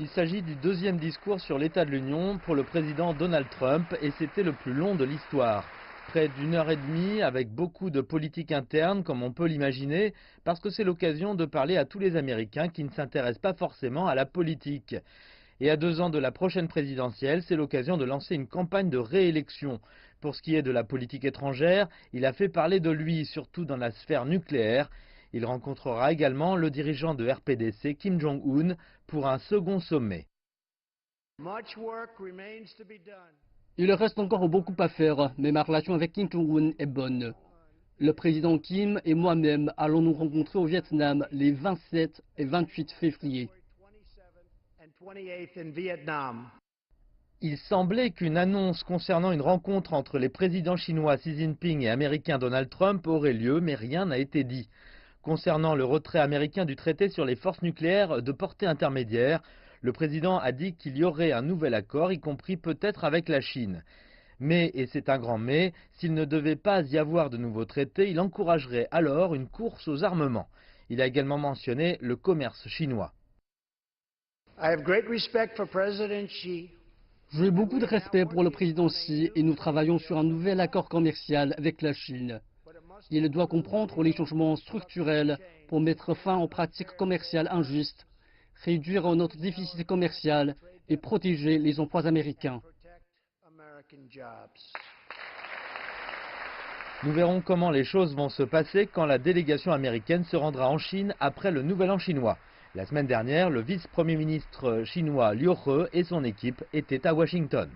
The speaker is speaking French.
Il s'agit du deuxième discours sur l'état de l'Union pour le président Donald Trump et c'était le plus long de l'histoire. Près d'une heure et demie avec beaucoup de politique interne comme on peut l'imaginer parce que c'est l'occasion de parler à tous les Américains qui ne s'intéressent pas forcément à la politique. Et à 2 ans de la prochaine présidentielle, c'est l'occasion de lancer une campagne de réélection. Pour ce qui est de la politique étrangère, il a fait parler de lui, surtout dans la sphère nucléaire. Il rencontrera également le dirigeant de RPDC, Kim Jong-un, pour un second sommet. Il reste encore beaucoup à faire, mais ma relation avec Kim Jong-un est bonne. Le président Kim et moi-même allons nous rencontrer au Vietnam les 27 et 28 février. Il semblait qu'une annonce concernant une rencontre entre les présidents chinois Xi Jinping et américain Donald Trump aurait lieu, mais rien n'a été dit. Concernant le retrait américain du traité sur les forces nucléaires de portée intermédiaire, le président a dit qu'il y aurait un nouvel accord, y compris peut-être avec la Chine. Mais, et c'est un grand mais, s'il ne devait pas y avoir de nouveaux traités, il encouragerait alors une course aux armements. Il a également mentionné le commerce chinois. J'ai beaucoup de respect pour le président Xi et nous travaillons sur un nouvel accord commercial avec la Chine. Il doit comprendre les changements structurels pour mettre fin aux pratiques commerciales injustes, réduire notre déficit commercial et protéger les emplois américains. Nous verrons comment les choses vont se passer quand la délégation américaine se rendra en Chine après le Nouvel An chinois. La semaine dernière, le vice-premier ministre chinois Liu He et son équipe étaient à Washington.